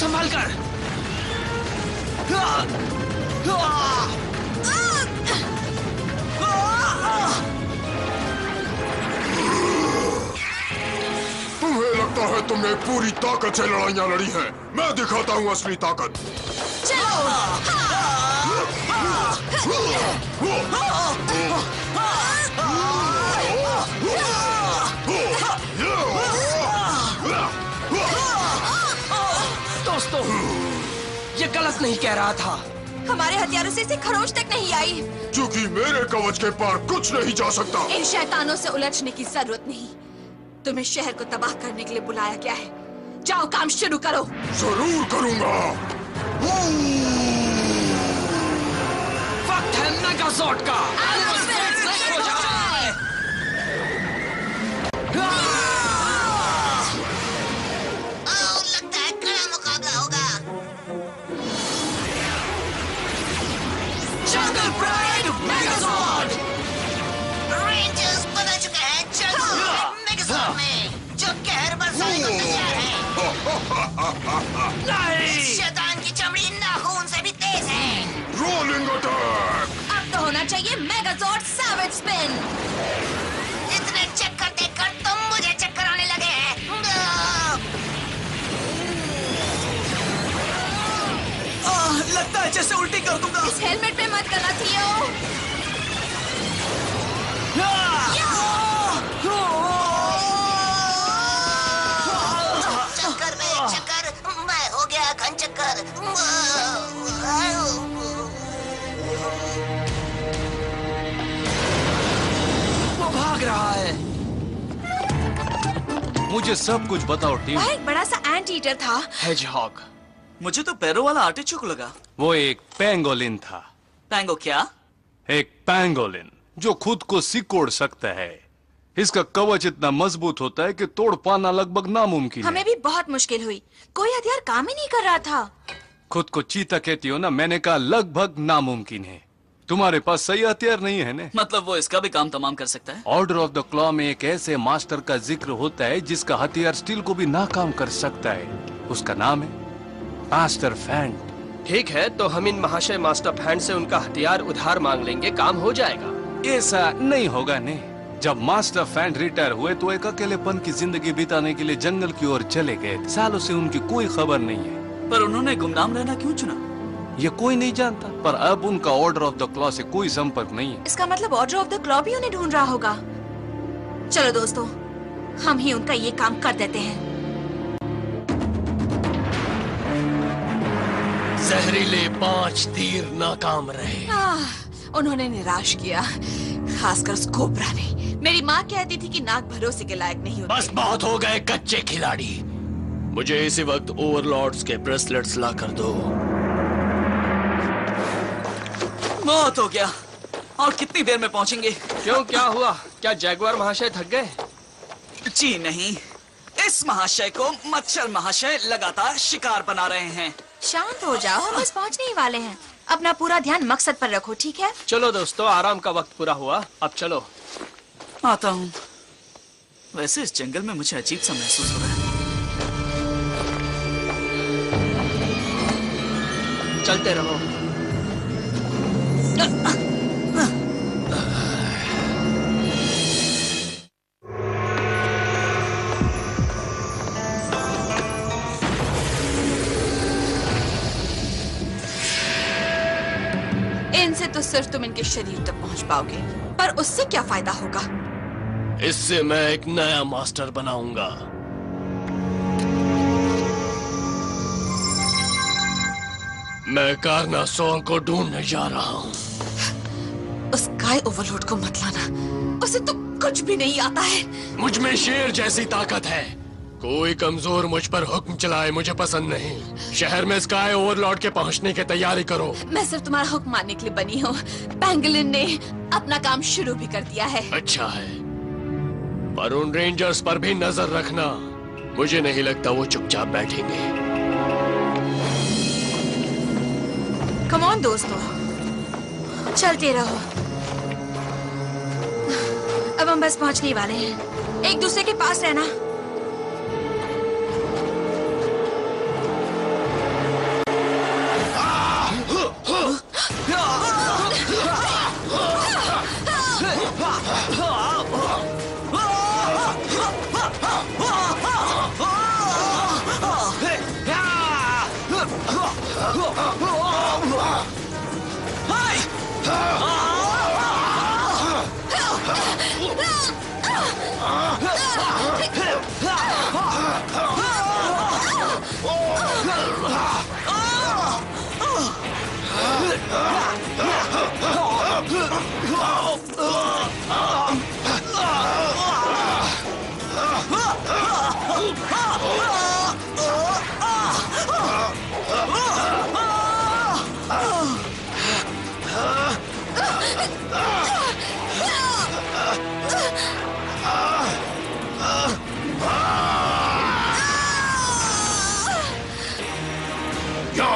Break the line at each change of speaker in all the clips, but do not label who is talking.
संभाल कर।
तुम्हें लगता है तुमने पूरी ताकत से लड़ाइयाँ लड़ी हैं? मैं दिखाता हूँ असली ताकत।
दोस्तों, ये गलत नहीं कह रहा था।
हमारे हथियारों से इसे खरोच तक नहीं आई।
क्योंकि मेरे कवच के पार कुछ नहीं जा सकता।
इन शैतानों से उलझने की जरूरत नहीं। तुम्हें शहर को तबाह करने के लिए बुलाया गया है। जाओ, काम शुरू करो।
जरूर करूंगा।
वक्त है मेगाजॉर्ड का।
लगता है कड़ा मुकाबला होगा।
जंगल प्राइड मेगाजॉर्ड।
रेंजर्स बदल चुके हैं जंगल मेगाजॉर्ड में, जो कहर बरसाने को तैयार है।
नहीं।
शैतान की चमड़ी नाखून से भी तेज है।
Rolling attack.
अब तो होना चाहिए मेगाजॉर्ड सैवेज स्पिन।
इतने चक्कर देखकर तुम मुझे चक्कर आने लगे हैं।
लगता है जैसे उल्टी कर दूंगा।
इस हेलमेट पे मत करना थियो।
चक्कर में चक्कर, मैं हो गया घन चक्कर।
वो भाग रहा है।
मुझे सब कुछ बताओ टीम।
वह एक बड़ा सा एंट ईटर था।
हेजहॉग।
मुझे तो पैरों वाला आर्टिचोक लगा।
वो एक पेंगोलिन था।
पैंगो क्या?
एक पेंगोलिन जो खुद को सिकोड़ सकता है। इसका कवच इतना मजबूत होता है कि तोड़ पाना लगभग नामुमकिन है।
हमें भी बहुत मुश्किल हुई। कोई हथियार काम ही नहीं कर रहा था।
खुद को चीता कहती हो ना, मैंने कहा लगभग नामुमकिन है। तुम्हारे पास सही हथियार नहीं है ने?
मतलब वो इसका भी काम तमाम कर सकता है?
ऑर्डर ऑफ द क्लॉ में एक ऐसे मास्टर का जिक्र होता है जिसका हथियार स्टील को भी नाकाम कर सकता है। उसका नाम है मास्टर फैंट।
ठीक है, तो हम इन महाशय मास्टर फैंट से उनका हथियार उधार मांग लेंगे, काम हो जाएगा।
ऐसा नहीं होगा ने। जब मास्टर फैंट रिटायर हुए तो एक अकेलेपन की जिंदगी बिताने के लिए जंगल की ओर चले गए। सालों से उनकी कोई खबर नहीं है।
पर उन्होंने गुमनाम रहना क्यों चुना?
ये कोई नहीं जानता, पर अब उनका ऑर्डर ऑफ द क्लॉ से कोई संपर्क नहीं है।
इसका मतलब ऑर्डर ऑफ द क्लॉ भी उन्हें ढूंढ रहा होगा। चलो दोस्तों, हम ही उनका ये काम कर देते हैं।
जहरीले 5 तीर नाकाम रहे।
उन्होंने निराश किया, खासकर उस कोबरा ने। मेरी माँ कहती थी कि नाक भरोसे के लायक नहीं होते।
बस बहुत हो गए कच्चे खिलाड़ी। मुझे इसी वक्त ओवरलॉर्ड्स के ब्रेसलेट्स ला कर दो।
बहुत हो गया। और कितनी देर में पहुंचेंगे?
क्यों, क्या हुआ? क्या जैगुआर महाशय थक गए?
जी नहीं, इस महाशय को मच्छर महाशय लगातार शिकार बना रहे हैं।
शांत हो जाओ, हम बस पहुंचने ही वाले हैं। अपना पूरा ध्यान मकसद पर रखो, ठीक है?
चलो दोस्तों, आराम का वक्त पूरा हुआ, अब चलो।
आता हूँ। वैसे इस जंगल में मुझे अजीब सा महसूस हो रहा है।
चलते रहो।
इनसे तो सिर्फ तुम इनके शरीर तक पहुंच पाओगे, पर उससे क्या फायदा होगा?
इससे मैं एक नया मास्टर बनाऊंगा। मैं कारनासोर को ढूंढने जा रहा हूँ।
उस गाय ओवरलोड को मत लाना, उसे तो कुछ भी नहीं आता है।
मुझ में शेर जैसी ताकत है। कोई कमजोर मुझ पर हुक्म चलाए मुझे पसंद नहीं। शहर में स्काई ओवरलॉर्ड के पहुंचने की तैयारी करो।
मैं सिर्फ तुम्हारा हुक्म मानने के लिए बनी हूँ। पेंगुलिन ने अपना काम शुरू भी कर दिया है।
अच्छा है, पर उन रेंजर्स पर भी नजर रखना। मुझे नहीं लगता वो चुपचाप बैठेंगे।
कम ऑन दोस्तों, चलते रहो। अब हम बस पहुंचने ही वाले हैं। एक दूसरे के पास रहना।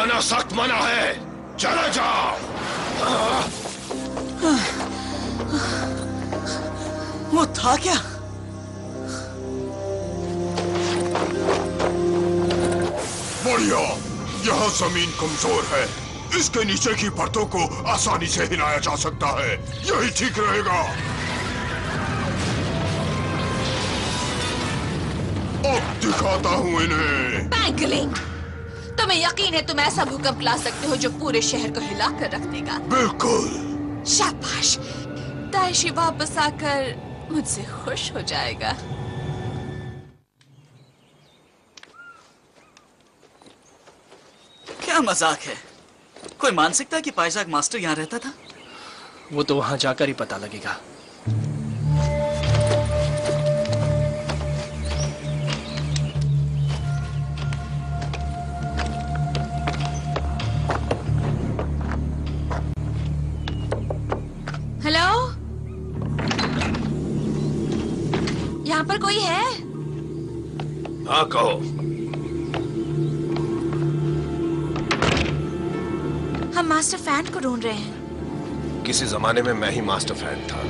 आना सख्त मना है, चले जाओ।
वो था क्या?
बढ़िया, यहाँ जमीन कमजोर है, इसके नीचे की परतों को आसानी से हिलाया जा सकता है, यही ठीक रहेगा। अब दिखाता हूँ इन्हें।
पैंगलिंग, तुम्हें यकीन है तुम ऐसा भूकंप ला सकते हो जो पूरे शहर को हिला कर रख देगा?
बिल्कुल।
शाबाश, ताइशी वापस आकर मुझसे खुश हो जाएगा।
क्या मजाक है? कोई मान सकता है कि पाइजाक मास्टर यहाँ रहता था?
वो तो वहां जाकर ही पता लगेगा।
हेलो, यहाँ पर कोई है?
हाँ कहो।
हम मास्टर फैन को ढूंढ रहे हैं।
किसी जमाने में मैं ही मास्टर फैन था,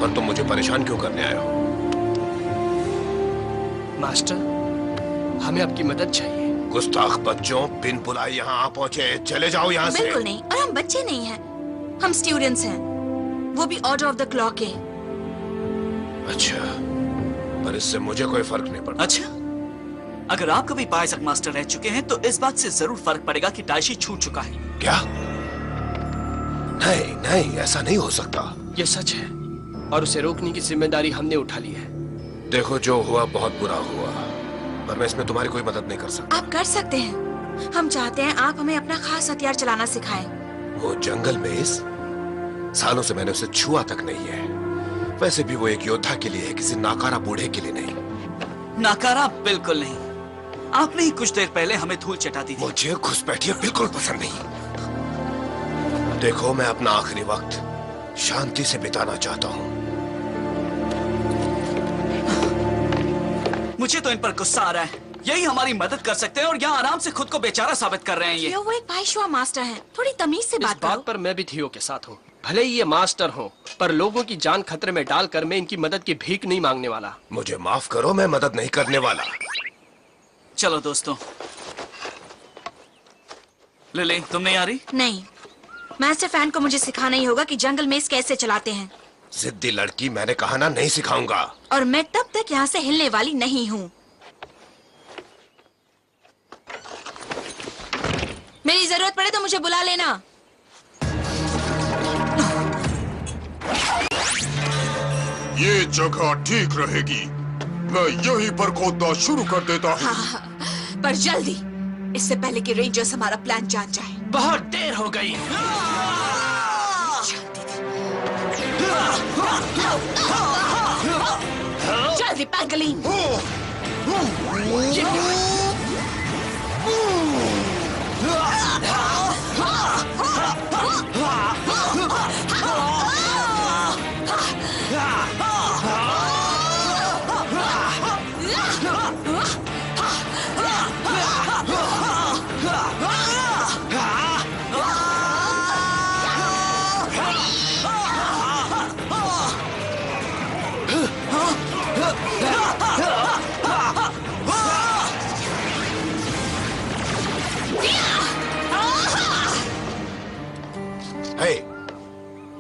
पर तुम मुझे परेशान क्यों करने आए हो?
मास्टर, हमें आपकी मदद चाहिए।
गुस्ताख बच्चों, बिन बुलाए यहाँ आ पहुँचे, चले जाओ यहाँ से।
बिल्कुल नहीं, और हम बच्चे नहीं हैं, हम स्टूडेंट्स हैं, वो भी ऑर्डर ऑफ द क्लॉक है।
अच्छा, पर इससे मुझे कोई फर्क नहीं पड़ता।
अच्छा, अगर आप कभी पाइजाक मास्टर रह चुके हैं तो इस बात से जरूर फर्क पड़ेगा कि ताइशी छूट चुका है।
क्या? नहीं नहीं, ऐसा नहीं हो सकता।
ये सच है और उसे रोकने की जिम्मेदारी हमने उठा ली है।
देखो, जो हुआ बहुत बुरा हुआ, पर मैं इसमें तुम्हारी कोई मदद नहीं कर सकता।
आप कर सकते हैं, हम चाहते हैं आप हमें अपना खास हथियार चलाना सिखाएं।
वो जंगल में इस सालों से मैंने उसे छुआ तक नहीं है। वैसे भी वो एक योद्धा के लिए है, किसी नाकारा बूढ़े के लिए नहीं।
नाकारा बिल्कुल नहीं। आपने ही कुछ देर पहले हमें धूल चटा दी थी।
मुझे घुसपैठिया बिल्कुल पसंद नहीं। देखो, मैं अपना आखिरी वक्त शांति से बिताना चाहता हूँ।
मुझे तो इन पर गुस्सा आ रहा है। यही हमारी मदद कर सकते हैं और यहाँ आराम से खुद को बेचारा साबित कर रहे हैं ये।
वो एक पाइशवा मास्टर हैं, थोड़ी तमीज से
इस
बात करो।
बात पर मैं भी थियो के साथ हूँ। भले ही ये मास्टर हो, पर लोगों की जान खतरे में डालकर मैं इनकी मदद की भीख नहीं मांगने वाला।
मुझे माफ करो, मैं मदद नहीं करने वाला।
चलो दोस्तों। लिली, तुम नहीं आ रही?
नहीं, मास्टर फैन को मुझे सिखाना ही होगा कि जंगल में इस कैसे चलाते हैं।
जिद्दी लड़की, मैंने कहा ना, नहीं सिखाऊंगा।
और मैं तब तक यहाँ से हिलने वाली नहीं हूँ। मेरी जरूरत पड़े तो मुझे बुला लेना।
ये जगह ठीक रहेगी, मैं यहीं पर खोदना शुरू कर देता हूँ।
पर जल्दी, इससे पहले कि रेंजर्स हमारा प्लान जान जाए।
बहुत देर हो गई।
जल्दी पैंगलिन।
हे,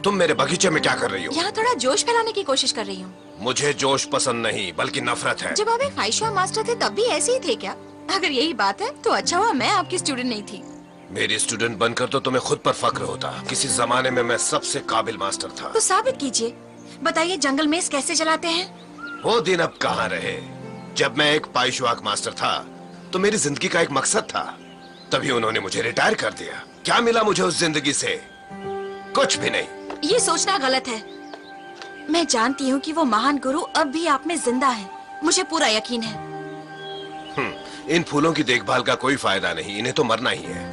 तुम मेरे बगीचे में क्या कर रही हो?
यहाँ थोड़ा जोश फैलाने की कोशिश कर रही हूँ।
मुझे जोश पसंद नहीं, बल्कि नफरत है।
जब आप एक फाइशवा मास्टर थे तब भी ऐसे ही थे क्या? अगर यही बात है तो अच्छा हुआ मैं आपकी स्टूडेंट नहीं थी।
मेरी स्टूडेंट बनकर तो तुम्हें खुद पर फक्र होता। किसी जमाने में मैं सबसे काबिल मास्टर था।
तो साबित कीजिए, बताइए जंगल में कैसे चलाते हैं?
वो दिन अब कहाँ रहे। जब मैं एक पाइशवाक मास्टर था तो मेरी जिंदगी का एक मकसद था, तभी उन्होंने मुझे रिटायर कर दिया। क्या मिला मुझे उस जिंदगी से? कुछ भी नहीं।
ये सोचना गलत है। मैं जानती हूँ कि वो महान गुरु अब भी आप में जिंदा है, मुझे पूरा यकीन है।
इन फूलों की देखभाल का कोई फायदा नहीं, इन्हें तो मरना ही है।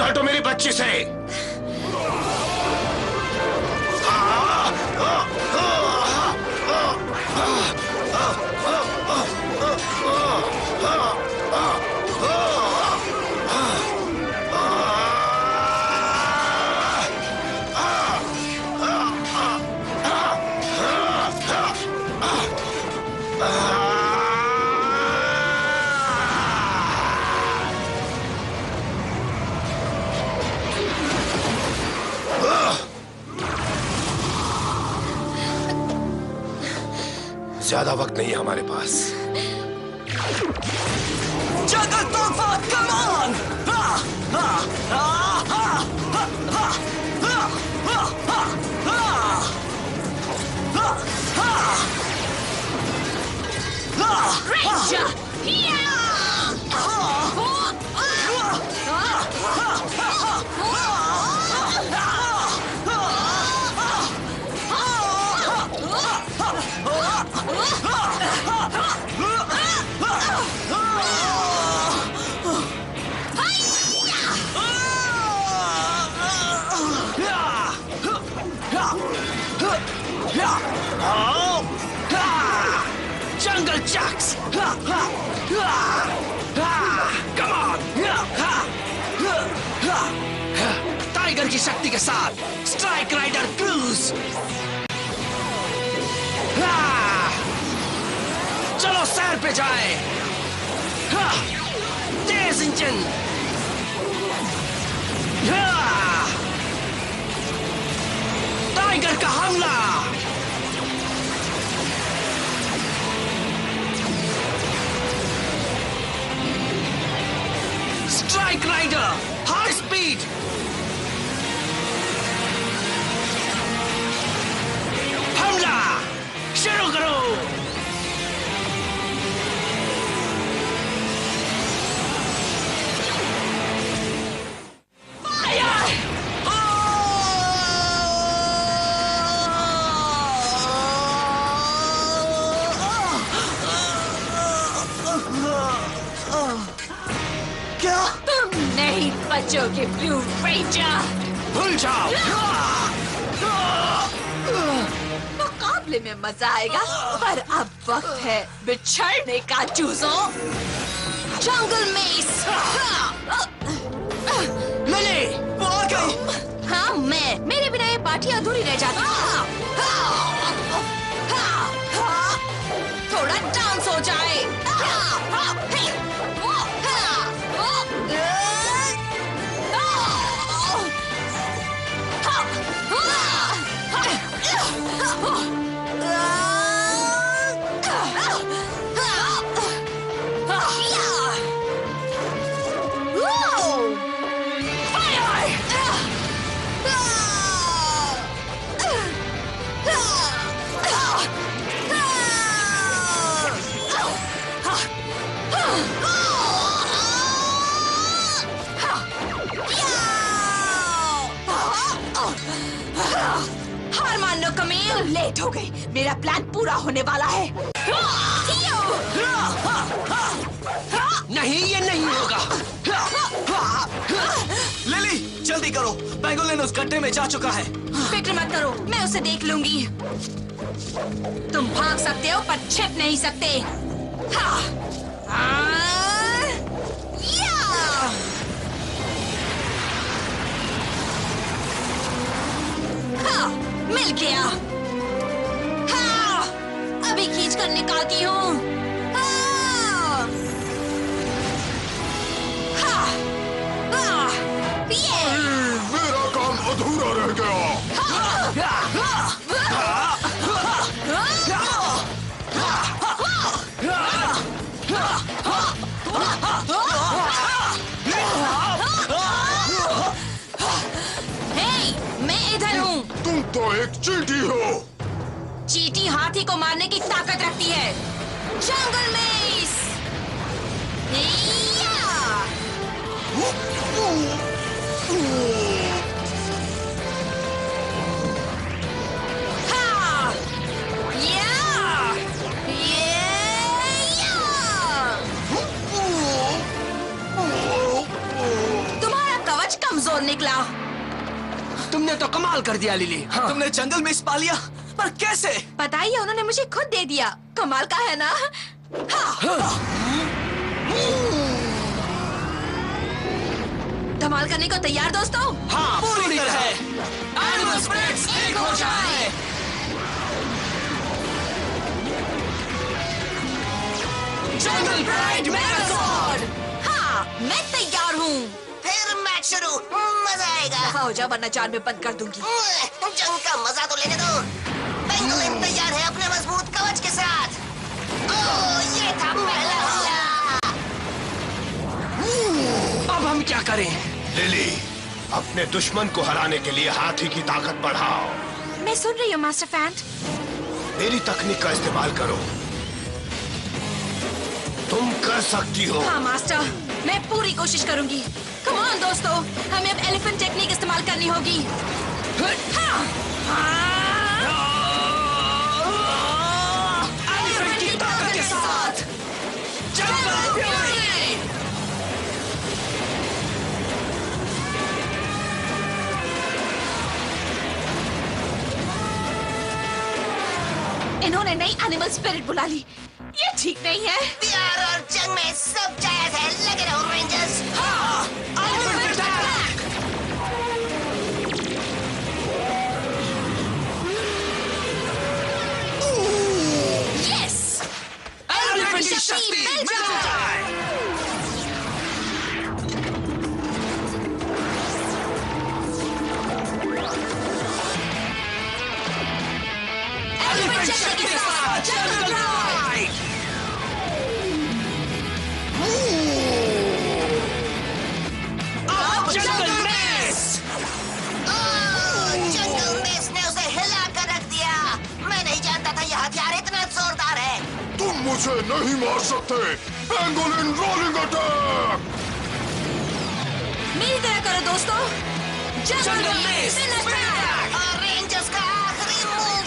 हटो मेरी बच्ची से। ज्यादा वक्त नहीं है हमारे पास।
जंगल तूफान, come on!
Ranger!
Jungle Jacks! Come on! Tiger की शक्ति के साथ स्ट्राइक राइडर क्रूज! चलो सैर पे जाए! तेज इंजन! टाइगर का हमला! Strike rider high speed! हमला शुरू करो!
क्या? तुम नहीं बचोगे ब्लू रेंजर!
भूल जाओ!
मुकाबले में मजा आएगा, पर अब वक्त है बिछड़ने का चूजों! जंगल मेस!
लिली, वो आ गई!
हाँ, मेरे बिना ये पार्टी अधूरी रह जाती। थोड़ा डांस हो जाए। हार मान लो कमील, लेट हो गई। मेरा प्लान पूरा होने वाला है।
नहीं, ये नहीं होगा। लिली, जल्दी करो, पेंगोलिन उस गड्ढे में जा चुका है।
फिक्र मत करो, मैं उसे देख लूंगी। तुम भाग सकते हो पर छिप नहीं सकते। मिल गया। अभी खींच कर निकालती हूँ।
मेरा काम अधूरा रह गया।
मैं इधर हूँ।
तुम तो एक चींटी हो।
चींटी हाथी को मारने की ताकत रखती है। जंगल मेस! तुम्हारा कवच कमजोर
तुमने तो कमाल कर दिया लिली। हाँ।
तुमने जंगल में पा लिया, पर कैसे?
पता ही है, उन्होंने मुझे खुद दे दिया। कमाल का है ना? हाँ। धमाल करने को तैयार दोस्तों?
हाँ,
पूरी तरह।
एनिमल स्पिरिट्स एक हो जाए। जंगल प्राइड मेगाजॉर्ड। हाँ, मैं तैयार हूँ।
फिर मैच शुरू, मजा आएगा।
दफा हो जा वरना जान में बंद कर दूंगी।
जंग का मजा तो लेने दो। पेंगुइन तैयार है अपने मजबूत कवच के साथ। ओह, ये था पहला हमला।
अब हम क्या करें?
लिली, अपने दुश्मन को हराने के लिए हाथी की ताकत बढ़ाओ।
मैं सुन रही हूँ मास्टर फैंट।
मेरी तकनीक का इस्तेमाल करो। तुम कर सकती हो।
हाँ मास्टर, मैं पूरी कोशिश करूंगी। कम ऑन दोस्तों, हमें अब एलिफेंट टेक्निक इस्तेमाल करनी होगी। हाँ।
एलिफेंट की ताकत के साथ जंगल फ्यूरी।
इन्होंने नई एनिमल स्पिरिट बुला ली। ये ठीक नहीं है।
प्यार और जंग में सब जायज है। लगे रहो रेंजर्स।
हाँ, एलिफेंट अटैक।
यस,
एलिफेंट की शक्ति मिल जाए।
एलिफेंट शक्ति के साथ जंगल प्राइड।
अब जंगल मेस।
जंगल मेस ने उसे हिला कर रख दिया। मैं नहीं जानता था यह हथियार इतना जोरदार है।
तुम मुझे नहीं मार सकते। Penguin rolling attack.
मेरी तरह करो दोस्तों। जंगल में स्पिन अटैक।
और रेंजर्स का आखिरी मूव।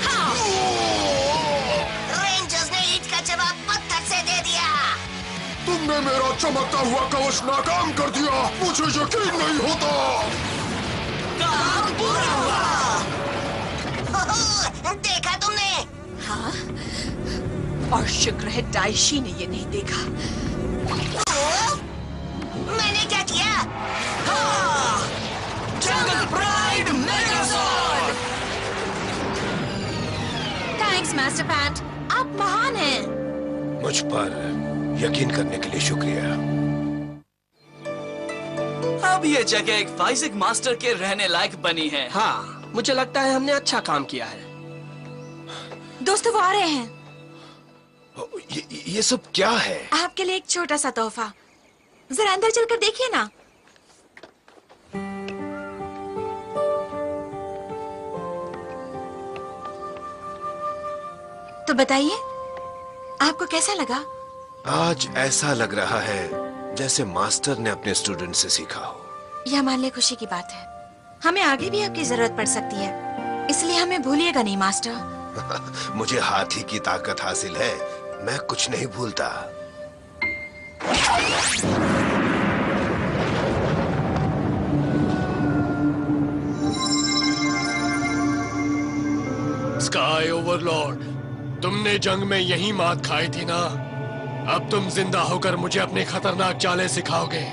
हाँ,
रेंजर्स ने ईंट का जवाब पत्थर से दे दिया।
तुमने मेरा चमकता हुआ कवच नाकाम कर दिया। मुझे यकीन नहीं होता।
काम पूरा हुआ।
देखा तुमने?
हाँ, और शुक्र है डाइशी ने ये नहीं देखा।
मैंने क्या किया?
जंगल प्राइड मेगाजॉर्ड।
थैंक्स मास्टर फैंट, आप महान हैं।
मुझ पर यकीन करने के लिए शुक्रिया।
अब ये जगह एक फाइजिक मास्टर के रहने लायक बनी है।
हाँ, मुझे लगता है हमने अच्छा काम किया है।
दोस्तों वो आ रहे हैं।
ये सब क्या है?
आपके लिए एक छोटा सा तोहफा। जरा अंदर चलकर देखिए ना। तो बताइए, आपको कैसा लगा?
आज ऐसा लग रहा है जैसे मास्टर ने अपने स्टूडेंट से सीखा हो।
यह हमारे लिए खुशी की बात है। हमें आगे भी आपकी जरूरत पड़ सकती है, इसलिए हमें भूलिएगा नहीं मास्टर।
मुझे हाथी की ताकत हासिल है। मैं कुछ नहीं भूलता।
स्काई ओवरलॉर्ड, तुमने जंग में यही मात खाई थी ना? अब तुम जिंदा होकर मुझे अपने खतरनाक चालें सिखाओगे।